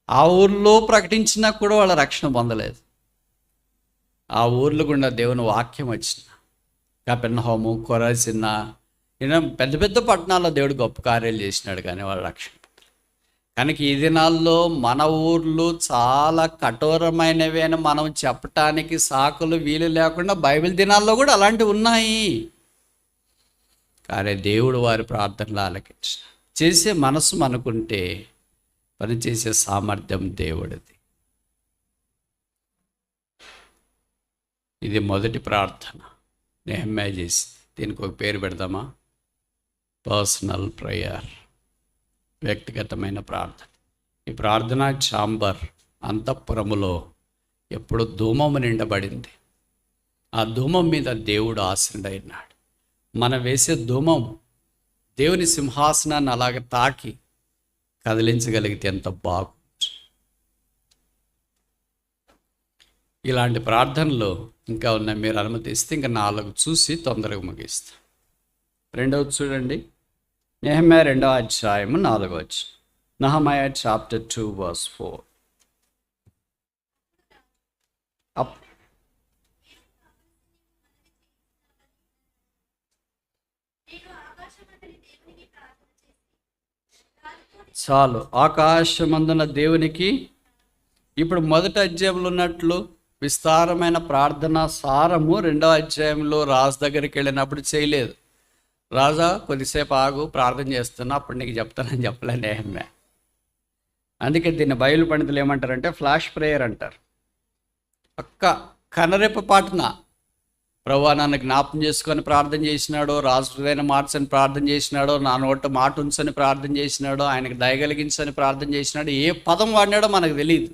ఆ ఊర్లో ప్రకటించినా కూడా వాళ్ళ రక్షణ పొందలేదు. ఆ ఊర్లు గుండా దేవుని వాక్యం వచ్చిన కపెర్నహూము, కొరాజిన్, ఈయన పెద్ద పెద్ద పట్టణాల్లో దేవుడు గొప్ప కార్యాలు చేసినాడు, కానీ వాళ్ళ రక్షణ. కనుక ఈ దినాల్లో మన ఊర్లు చాలా కఠోరమైనవి అని మనం చెప్పటానికి సాకులు వీలు లేకుండా బైబిల్ దినాల్లో కూడా అలాంటివి ఉన్నాయి. కానీ దేవుడు వారి ప్రార్థనలు ఆలకించ చేసే మనసు మనకుంటే పనిచేసే సామర్థ్యం దేవుడిది. ఇది మొదటి ప్రార్థన నెహెమ్యా చేసింది. దీనికి ఒక పేరు పెడదామా? పర్సనల్ ప్రేయర్, వ్యక్తిగతమైన ప్రార్థన. ఈ ప్రార్థనా ఛాంబర్ అంతఃపురములో ఎప్పుడు ధూమము నిండబడింది. ఆ ధూమం మీద దేవుడు ఆసీనుడైనాడు. మనం వేసే ధూమం దేవుని సింహాసనాన్ని అలాగ తాకి కదిలించగలిగితే ఎంత బాగుంది. ఇలాంటి ప్రార్థనలు ఇంకా ఉన్నాయి. మీరు అనుమతిస్తే ఇంకా 4 చూసి తొందరగా ముగిస్తాం. రెండవది చూడండి, నెహెమ్యా 2వ అధ్యాయము 4వ వచనం. Nehemiah chapter 2 verse 4. చాలు, ఆకాశమందున దేవునికి. ఇప్పుడు మొదటి అధ్యాయంలో ఉన్నట్లు విస్తారమైన ప్రార్థన సారము 2వ అధ్యాయంలో రాజు దగ్గరికి వెళ్ళినప్పుడు చేయలేదు. రాజా కొద్దిసేపు ఆగు, ప్రార్థన చేస్తున్నా, అప్పుడు నీకు చెప్తానని చెప్పలే నెహెమ్యా. అందుకే దీన్ని బైబిల్ పండితులు ఏమంటారంటే ఫ్లాష్ ప్రేయర్ అంటారు. కనరెప్ప పాటున ప్రభువా నన్ను జ్ఞాపం చేసుకొని ప్రార్థన చేసినాడో, రాజు హృదయాన్ని మార్చని ప్రార్థన చేసినాడో, నా నోట మాట ఉంచని ప్రార్థన చేసినాడో, ఆయనకు దయగలిగించని ప్రార్థన చేసినాడో, ఏ పదం వాడినాడో మనకు తెలియదు.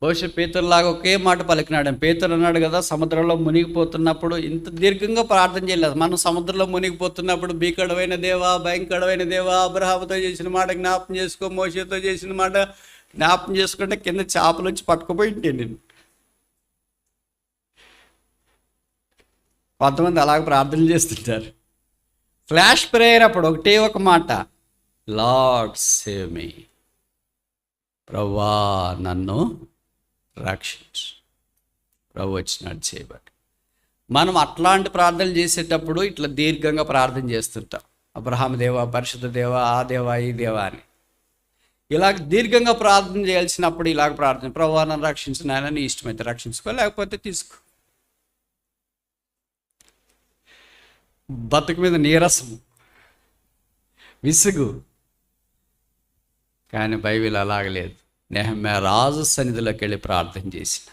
బహుశా పేతురులాగా ఒకే మాట పలికినాడు. పేతురు అన్నాడు కదా, సముద్రంలో మునిగిపోతున్నప్పుడు ఇంత దీర్ఘంగా ప్రార్థన చేయలేదు. మనం సముద్రంలో మునిగిపోతున్నప్పుడు భీకరమైన దేవా, భయంకరమైన దేవా, అబ్రహాముతో చేసిన మాట జ్ఞాపం చేసుకో, మోషేతో చేసిన మాట జ్ఞాపం చేసుకుంటే కింద చేపలు వచ్చి పట్టుకుపోయింటే నేను. కొంతమంది అలాగ ప్రార్థనలు చేస్తుంటారు. ఫ్లాష్ ప్రేయర్ అప్పుడు ఒకటే ఒక మాట, లార్డ్ సేవ్ మీ, ప్రభువా నన్ను రక్షించు. ప్రభు వచ్చినాడు చేయబట్టి. మనం అట్లాంటి ప్రార్థనలు చేసేటప్పుడు ఇట్లా దీర్ఘంగా ప్రార్థన చేస్తుంటాం. అబ్రహాం దేవా, పరిశుద్ధ దేవా, ఆ దేవా, ఈ దేవా అని ఇలాగ దీర్ఘంగా ప్రార్థన చేయాల్సినప్పుడు ఇలాగ ప్రార్థన, ప్రభువా నన్ను రక్షించు, నాయన నీ ఇష్టమైతే రక్షించుకో, లేకపోతే తీసుకో. బతుకు మీద నీరసము, విసుగు. కానీ బైబిల్ అలాగలేదు. నెహెమ్యా రాజు సన్నిధిలోకి వెళ్ళి ప్రార్థన చేసిన.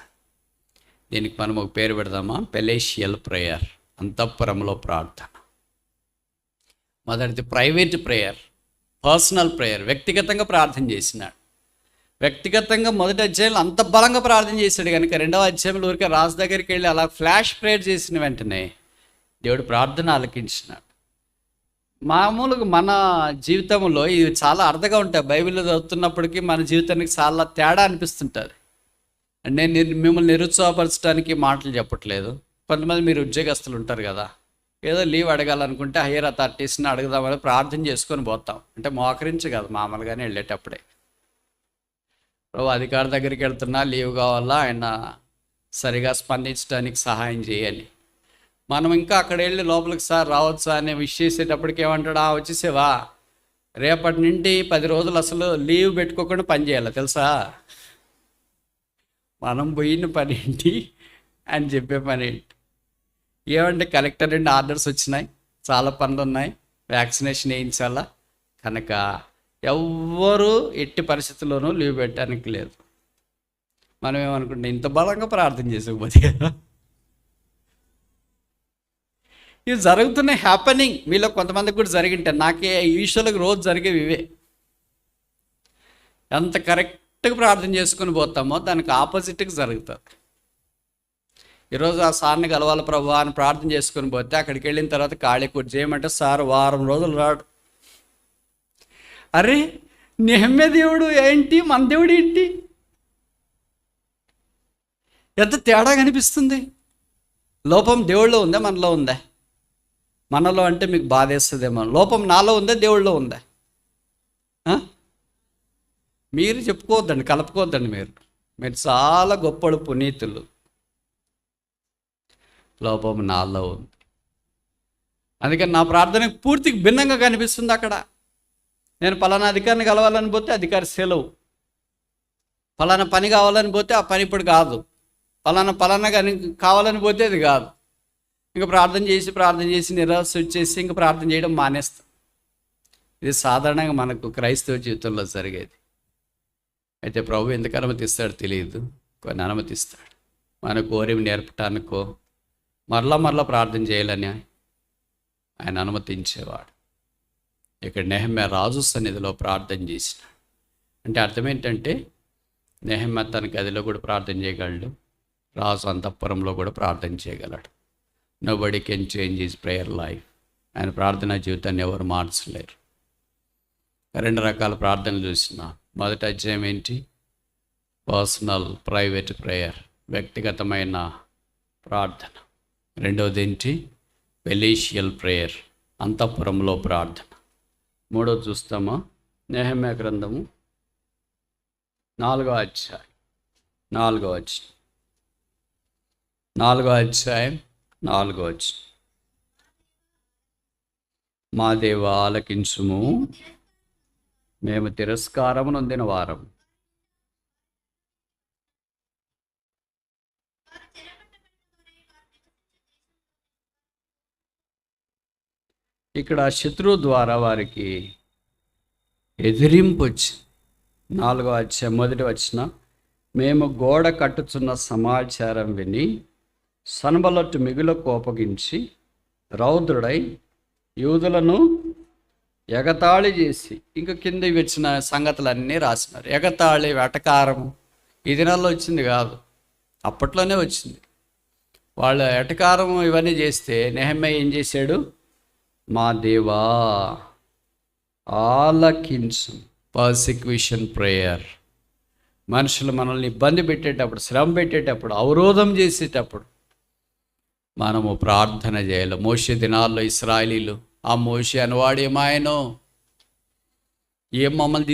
దీనికి మనం ఒక పేరు పెడదామా? పెలేషియల్ ప్రేయర్, అంతఃపురంలో ప్రార్థన. మొదటిది ప్రైవేట్ ప్రేయర్, పర్సనల్ ప్రేయర్, వ్యక్తిగతంగా ప్రార్థన చేసినాడు. వ్యక్తిగతంగా మొదటి అధ్యాయంలో అంత బలంగా ప్రార్థన చేశాడు కనుక 2వ అధ్యాయంలో ఊరికే రాజు దగ్గరికి వెళ్ళి అలా ఫ్లాష్ ప్రేయర్ చేసిన వెంటనే దేవుడు ప్రార్థన ఆలకించినాడు. మామూలుగా మన జీవితంలో ఇవి చాలా అర్థంగా ఉంటాయి. బైబిల్లో చదువుతున్నప్పటికీ మన జీవితానికి చాలా తేడా అనిపిస్తుంటుంది. నేను మిమ్మల్ని నిరుత్సాహపరచడానికి మాటలు చెప్పట్లేదు. కొంతమంది మీరు ఉద్యోగస్తులు ఉంటారు కదా, ఏదో లీవ్ అడగాలనుకుంటే హైయర్ అథారిటీస్ని అడుగుదామని ప్రార్థన చేసుకొని పోతాం. అంటే మోకరించి కాదు, మామూలుగానే వెళ్ళేటప్పుడే ప్రభు అధికారి దగ్గరికి వెళ్తున్నా, లీవ్ కావాలా, ఆయన సరిగా స్పందించడానికి సహాయం చేయాలి. మనం ఇంకా అక్కడ వెళ్ళి లోపలికి సార్ రావచ్చా అని విష్ చేసేటప్పటికి ఏమంటాడు, వచ్చేసేవా, రేపటి నుండి 10 రోజులు అసలు లీవ్ పెట్టుకోకుండా పని చేయాలి తెలుసా. మనం పోయిన పని ఏంటి అని చెప్పే పని ఏంటి? ఏమంటే కలెక్టర్ నుండి ఆర్డర్స్ వచ్చినాయి, చాలా పనులు ఉన్నాయి, వ్యాక్సినేషన్ వేయించాలా, కనుక ఎవ్వరూ ఎట్టి పరిస్థితుల్లోనూ లీవ్ పెట్టడానికి లేదు. మనం ఏమనుకుంటే ఇంత బలంగా ప్రార్థన చేసేకపోతే కదా. ఇవి జరుగుతున్నాయి, హ్యాపెనింగ్. మీలో కొంతమందికి కూడా జరిగింటాయి. నాకే యూజువల్గా రోజు జరిగేవి ఇవే. ఎంత కరెక్ట్గా ప్రార్థన చేసుకుని పోతామో దానికి ఆపోజిట్గా జరుగుతుంది. ఈరోజు ఆ సార్ని కలవాలి ప్రభు అని ప్రార్థన చేసుకుని పోతే అక్కడికి వెళ్ళిన తర్వాత ఖాళీ కూర్చో చేయమంటే సార్ వారం రోజులు రాడు. అరే నెహమ్యా దేవుడు ఏంటి, మన దేవుడు ఏంటి? ఎంత తేడా కనిపిస్తుంది. లోపం దేవుళ్ళో ఉందా, మనలో ఉందా? మనలో అంటే మీకు బాధేస్తుందేమో. లోపం నాలో ఉందా, దేవుళ్ళో ఉందా? మీరు చెప్పుకోవద్దండి, కలుపుకోవద్దండి. మీరు చాలా గొప్పడు, పునీతులు. లోపం నాలో ఉంది. అందుకని నా ప్రార్థనకు పూర్తిగా భిన్నంగా కనిపిస్తుంది. అక్కడ నేను పలానా అధికారిని కలవాలని పోతే అధికారి సెలవు, పలానా పని కావాలని పోతే ఆ పని ఇప్పుడు కాదు, పలానా కానీ కావాలని పోతే అది కాదు. ఇంకా ప్రార్థన చేసి నిరాశ వచ్చేసి ఇంకా ప్రార్థన చేయడం మానేస్తాం. ఇది సాధారణంగా మనకు క్రైస్తవ జీవితంలో జరిగేది. అయితే ప్రభు ఎందుకు అనుమతిస్తాడో తెలియదు, కొన్ని అనుమతిస్తాడు. మన కోరిక నేర్పటానికో మరలా ప్రార్థన చేయాలని ఆయన అనుమతించేవాడు. ఇక్కడ నెహమ్యా రాజు సన్నిధిలో ప్రార్థన చేసినాడు. అంటే అర్థం ఏంటంటే, నెహమ్యా తన గదిలో కూడా ప్రార్థన చేయగలడు, రాజు అంతఃపురంలో కూడా ప్రార్థన చేయగలడు. Nobody can change his prayer life. ఆయన ప్రార్థనా జీవితాన్ని ఎవరు మార్చలేరు. 2 రకాల ప్రార్థనలు చూసిన. మొదటి అధ్యాయం ఏంటి? పర్సనల్ ప్రైవేట్ ప్రేయర్, వ్యక్తిగతమైన ప్రార్థన. రెండవది ఏంటి? వెలీషియల్ ప్రేయర్, అంతఃపురంలో ప్రార్థన. మూడోది చూస్తామా? నెహమ్యా గ్రంథము 4వ అధ్యాయం 4వ వచనం. మా దేవా ఆలకించుము, మేము తిరస్కారము నొందిన వారం. ఇక్కడ శత్రువు ద్వారా వారికి ఎదిరింపు వచ్చింది. 4వ అధ్యాయం 1వ వచనం. మేము గోడ కట్టుచున్న సమాచారం విని సన్బల్లతు మిగుల కోపగించి రౌద్రుడై యూదులను ఎగతాళి చేసి, ఇంకా కింద వచ్చిన సంగతులన్నీ రాసినారు. ఎగతాళి, వెటకారము ఈ దినాల్లో వచ్చింది కాదు, అప్పట్లోనే వచ్చింది. వాళ్ళ ఎటకారం ఇవన్నీ చేస్తే నెహమ్యా ఏం చేశాడు? మా దేవా ఆలకించు. Persecution prayer. మనుషులు మనల్ని ఇబ్బంది పెట్టేటప్పుడు, శ్రమ పెట్టేటప్పుడు, అవరోధం చేసేటప్పుడు మనము ప్రార్థన చేయాలి. మోషే దినాల్లో ఇశ్రాయేలీలు, ఆ మోషే అనువాడు ఏమాయనో, ఏం మమ్మల్ని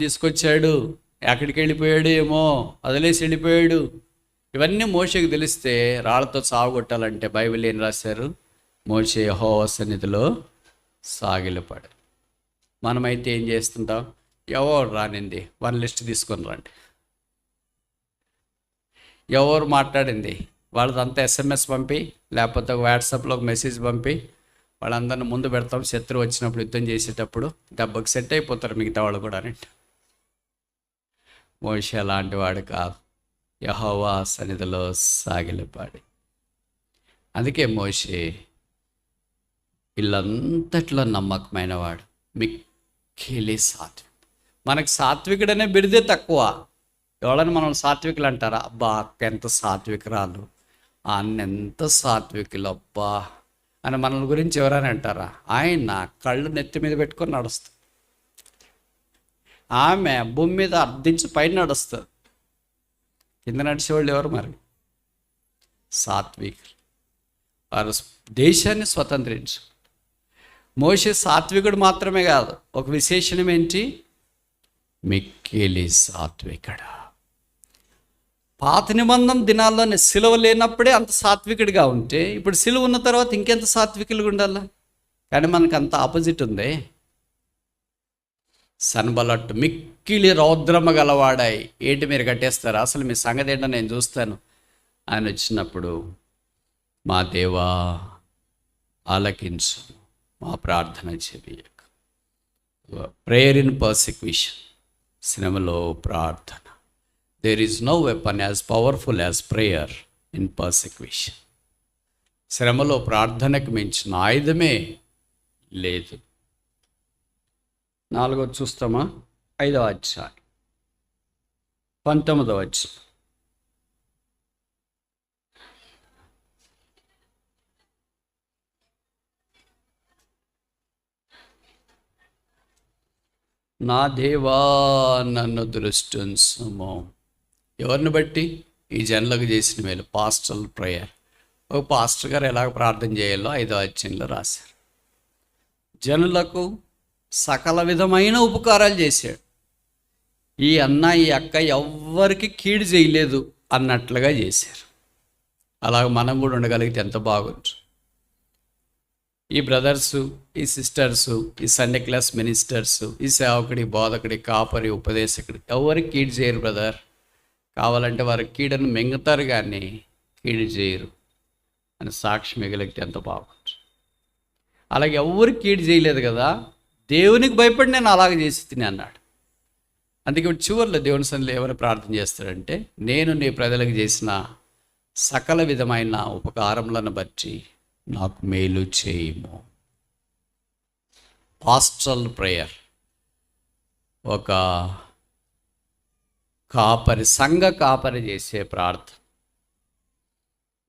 తీసుకొచ్చాడు, ఎక్కడికి వెళ్ళిపోయాడు, ఏమో వదిలేసి వెళ్ళిపోయాడు. ఇవన్నీ మోషేకి తెలిస్తే రాళ్లతో సాగొట్టాలంటే బైబిల్ ఏం రాశారు? మోషే యెహోవా సన్నిధిలో సాగిలపడు. మనమైతే ఏం చేస్తుంటాం? ఎవరు రానింది 1 లిస్ట్ తీసుకొని రండి, ఎవరు మాట్లాడింది వాళ్ళదంతా SMS పంపి, లేకపోతే వాట్సాప్లో ఒక మెసేజ్ పంపి వాళ్ళందరిని ముందు పెడతాం. శత్రువు వచ్చినప్పుడు, యుద్ధం చేసేటప్పుడు దెబ్బకి సెట్ అయిపోతారు మిగతా వాళ్ళు కూడా అనండి. మోషే అలాంటి వాడు కాదు, యెహోవా సన్నిధిలో సాగిలపాడి. అందుకే మోషే వీళ్ళంతట్లో నమ్మకమైన వాడు, మిక్కిలి సాత్వికుడు. మనకు సాత్వికుడనే బిరుదే తక్కువ. ఎవరైనా మనం సాత్వికులు అంటారా? అబ్బా అక్క ఎంత సాత్వికురాలు, అన్న ఎంత సాత్వికులు అబ్బా అని మన గురించి ఎవరైనా అంటారా? ఆయన కళ్ళు నెత్తి మీద పెట్టుకొని నడుస్తుంది, ఆమె భూమి మీద అర్ధించి పైన నడుస్తుంది. కింద నడిచేవాళ్ళు ఎవరు మరి? సాత్వికులు. వారు దేశాన్ని స్వతంత్రించు. మోషే సాత్వికుడు మాత్రమే కాదు, ఒక విశేషణం ఏంటి? మిక్కిలి సాత్వికుడు. పాత నిబంధన దినాల్లోనే సిలువ లేనప్పుడే అంత సాత్వికుడిగా ఉంటే, ఇప్పుడు సిలువ ఉన్న తర్వాత ఇంకెంత సాత్వికులుగా ఉండాలా? కానీ మనకు అంత ఆపోజిట్ ఉంది. సన్బల్లతు మిక్కిలి రౌద్రమ గలవాడాయి. ఏంటి మీరు కట్టేస్తారా? అసలు మీ సంగతి ఏంటో నేను చూస్తాను. ఆయన వచ్చినప్పుడు, మా దేవా ఆలకించు, మా ప్రార్థన చెవియక. ప్రేయర్ ఇన్ పర్సిక్యూషన్, శ్రమలో ప్రార్థన. There is no weapon as powerful as prayer in persecution. శ్రమలో ప్రార్థనకు మించిన ఆయుధమే లేదు. 4వ చూస్తామా? 5వ అధ్యాయం 19వ వచనం. నా దేవా నన్ను దృష్టించుము. ఎవరిని బట్టి? ఈ జనులకు చేసిన మేలు. పాస్టల్ ప్రేయర్. ఒక పాస్టర్ గారు ఎలాగ ప్రార్థన చేయాలో 5వ అధ్యాయంలో రాశారు. జనులకు సకల విధమైన ఉపకారాలు చేశాడు. ఈ అన్న ఈ అక్క ఎవ్వరికి కీడు చేయలేదు అన్నట్లుగా చేశారు. అలాగ మనం కూడా ఉండగలిగితే ఎంత బాగుంటుంది. ఈ బ్రదర్సు, ఈ సిస్టర్సు, ఈ సండే క్లాస్ మినిస్టర్సు, ఈ సేవకుడి, బోధకుడి, కాపరి, ఉపదేశకుడి ఎవరికి కీడు చేయరు బ్రదర్. కావాలంటే వారి కీడును మింగుతారు కానీ కీడు చేయరు అని సాక్షి మిగిలితే ఎంత బాగుంటుంది. అలాగే ఎవరికి కీడు చేయలేదు కదా, దేవునికి భయపడి నేను అలాగే చేసి తిని అన్నాడు. అందుకే చివరిలో దేవుని సన్నిధిలో ఏమైనా ప్రార్థన చేస్తాడంటే, నేను నీ ప్రజలకు చేసిన సకల విధమైన ఉపకారములను బట్టి నాకు మేలు చేయము. పాస్టల్ ప్రేయర్. ఒక కాపరి, సంఘ కాపరి చేసే ప్రార్థన.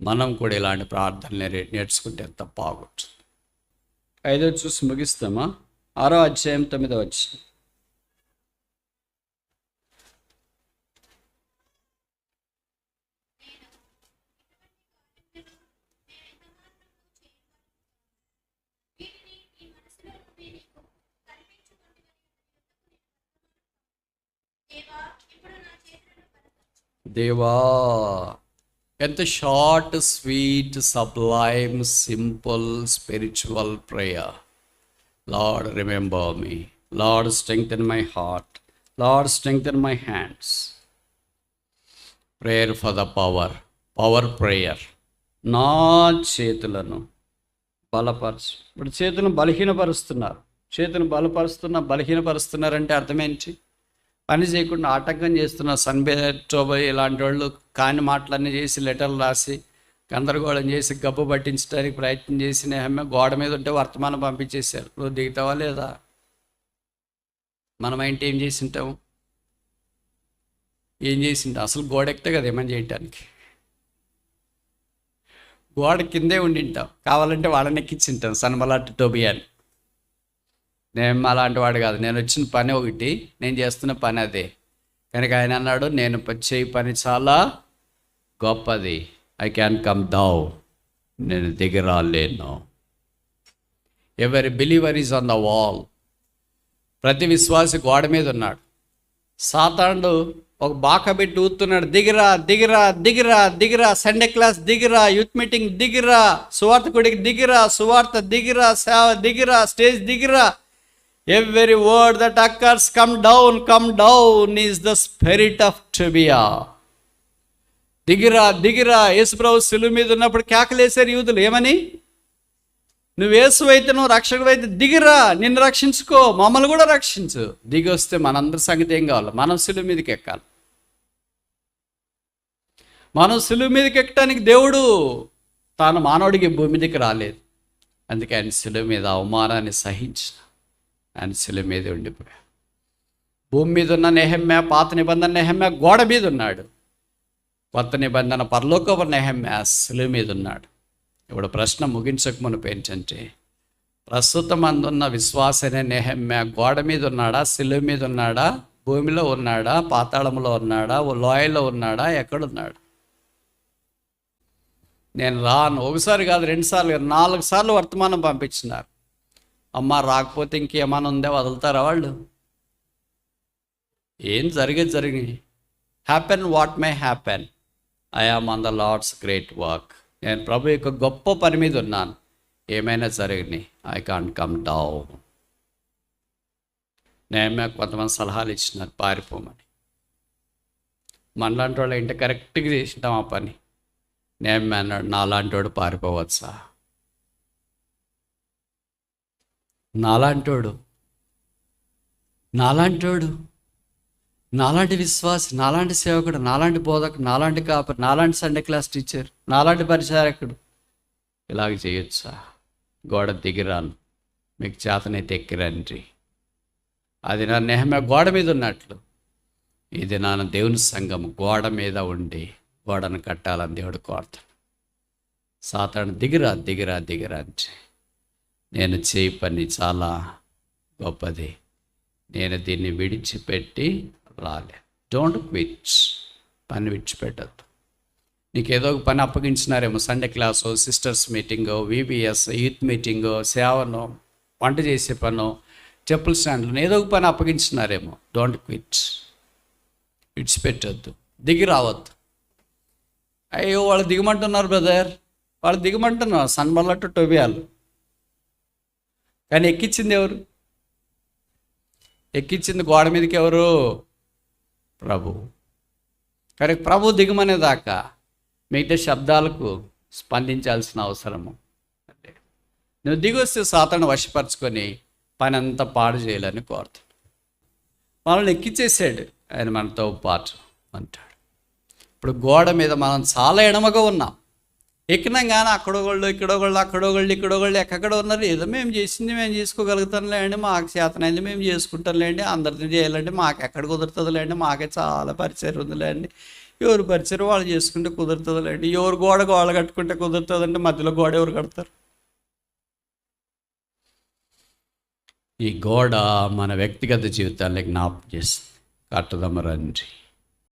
మనం కూడా ఇలాంటి ప్రార్థనలు నేర్చుకుంటే ఎంత బాగుంటుంది. 5వ చూసి ముగిస్తామా? 6వ అధ్యాయం 9వ వచనం. దేవా, ఎంత short, sweet, Sublime, simple spiritual prayer. Lord remember me. Lord strengthen my heart. Lord strengthen my hands. Prayer for the power prayer. నా చేతులను బలపరచు. ఇప్పుడు చేతులను బలహీనపరుస్తున్నారు. చేతులను బలహీనపరుస్తున్నారంటే అర్థమేంటి? పని చేయకుండా ఆటంకం చేస్తున్న సన్బేటోబై ఇలాంటి వాళ్ళు కాని మాటలన్నీ చేసి, లెటర్లు రాసి, గందరగోళం చేసి, గబ్బు పట్టించడానికి ప్రయత్నం చేసి నెహమ్యా గోడ మీద ఉంటే వర్తమానం పంపించేశారు. నువ్వు దిగుతావా లేదా? మనం ఏంటి ఏం చేసి ఉంటాము? ఏం చేసింటాం? అసలు గోడ ఎక్కితే కదా ఏమని చేయటానికి. గోడ కిందే ఉండింటాం. కావాలంటే వాళ్ళని ఎక్కించింటాం, సన్బలాట్ టోబియాని. నేను అలాంటి వాడు కాదు. నేను వచ్చిన పని ఒకటి, నేను చేస్తున్న పని అదే. కనుక ఆయన అన్నాడు, నేను చేయి పని చాలా గొప్పది. I can come down. నేను దిగరాలేను. ఎవరి believer is on the wall. ప్రతి విశ్వాసి గోడ మీద ఉన్నాడు. సాతానుడు ఒక బాక పెట్టి ఊతున్నాడు, దిగిరా దిగిరా దిగిరా దిగిరా, సండే క్లాస్ దిగిరా, యూత్ మీటింగ్ దిగిరా, సువార్త గుడికి దిగిరా, సువార్త దిగిరా, సేవ దిగిరా, stage దిగిరా. Every word that occurs, come down is the spirit of Tobiah. దిగిరా దిగిరా. యేసుప్రభు శిలువ మీద ఉన్నప్పుడు కేకలేశారు యూదులు. ఏమని? నువ్వు యేసు అయితే, నువ్వు రక్షకుడు అయితే దిగిరా, నిన్ను రక్షించుకో, మమ్మల్ని కూడా రక్షించు. దిగి వస్తే మనందరి సంగతి ఏం కావాలి? మనం శిలువ మీదకి ఎక్కాలి. మనం శిలువ మీదకి ఎక్కడానికి దేవుడు తాను మానవుడికి భూమి మీదకి రాలేదు. అందుకే ఆయన శిలువ మీద అవమానాన్ని సహించిన, ఆయన శిలువ మీద ఉండిపోయాడు. భూమి మీద ఉన్న నెహమ్యా, పాత నిబంధన నెహమ్యా గోడ మీద ఉన్నాడు. కొత్త నిబంధన పరలోకపు నెహమ్యా శిలువ మీద ఉన్నాడు. ఇప్పుడు ప్రశ్న ముగించక మునుపు ఏంటంటే, ప్రస్తుతం అందున్న విశ్వాసనే నెహమ్యా గోడ మీద ఉన్నాడా, శిలువ మీద ఉన్నాడా, భూమిలో ఉన్నాడా, పాతాళంలో ఉన్నాడా, లోయలో ఉన్నాడా, ఎక్కడున్నాడు? నేను రాను. ఒకసారి కాదు, 2 సార్లు కాదు, 4 సార్లు వర్తమానం పంపించినారు. అమ్మ రాకపోతే ఇంకేమైనా ఉందే, వదులుతారా వాళ్ళు? ఏం జరిగి happen what may happen, I am on the lord's great work. నేను ప్రభు యొక్క గొప్ప పని మీద ఉన్నాను. ఏమైనా జరిగినాయి, ఐ కాంట్ కమ్ డౌన్. నేను కొంతమంది సలహాలు ఇచ్చినారు పారిపోమని. మనలాంటి వాళ్ళు ఏంటంటే కరెక్ట్గా చేసింటాం ఆ పని. నేను అన్నాడు, నాలాంటి వాడు పారిపోవచ్చా? నాలాంటోడు, నాలాంటి విశ్వాసి, నాలాంటి సేవకుడు, నాలాంటి బోధకుడు, నాలాంటి కాపరి, నాలాంటి సండే క్లాస్ టీచర్, నాలాంటి పరిచారకుడు ఇలాగ చేయొచ్చా? గోడ దిగిరాను, మీకు చేతనైతే ఎక్కిరండి. అది నా నెహమ్యా గోడ మీద ఉన్నట్లు, ఇది నా దేవుని సంఘం గోడ మీద ఉండి గోడను కట్టాలని దేవుడు కోరుతాడు. సాతాను దిగిరా దిగిరా దిగిరా అంటే, నేను చేయి పని చాలా గొప్పది, నేను దీన్ని విడిచిపెట్టి రాలే. Don't quit. పని విడిచిపెట్టద్దు. నీకు ఏదో ఒక పని అప్పగించినారేమో, సండే క్లాసో, సిస్టర్స్ మీటింగో, విబిఎస్, యూత్ మీటింగో, సేవనో, వంట చేసే పనో, చెప్పుల స్టాండ్లో ఏదో ఒక పని అప్పగించినారేమో. Don't quit. విడిచిపెట్టద్దు. దిగి రావద్దు. అయ్యో వాళ్ళు దిగమంటున్నారు బ్రదర్, వాళ్ళు దిగమంటున్నారు, సన్బల్లట్టు టోబియాలు. కానీ ఎక్కించింది ఎవరు? ఎక్కించింది గోడ మీదకి ఎవరు? ప్రభు. కానీ ప్రభు దిగమనేదాకా మిగతా శబ్దాలకు స్పందించాల్సిన అవసరము అంటే నువ్వు దిగొస్తే సాతాను వశపరుచుకొని పని అంతా పాడు చేయాలని కోరుతాడు. మనల్ని ఎక్కించేసాడు ఆయన, మనతో పాటు అంటాడు. ఇప్పుడు గోడ మీద మనం చాలా ఎడమగా ఉన్నాం, ఎక్కినాం కానీ అక్కడోళ్ళు ఇక్కడోళ్ళు ఎక్కడ ఉన్నారు. ఏదో మేము చేసింది మేము చేసుకోగలుగుతాంలేండి, మాకు చేతనైంది మేము చేసుకుంటాంలేండి, అందరిని చేయాలంటే మాకు ఎక్కడ కుదురుతుందిలేండి, మాకే చాలా పరిచయం ఉందిలేండి, ఎవరు పరిచయం వాళ్ళు చేసుకుంటే కుదురుతుందిలేండి, ఎవరు గోడ కట్టుకుంటే కుదురుతుందంటే మధ్యలో గోడ ఎవరు కడతారు? ఈ గోడ మన వ్యక్తిగత జీవితాన్ని జ్ఞాపకం చేస్తుంది. కట్టుదాం రండి.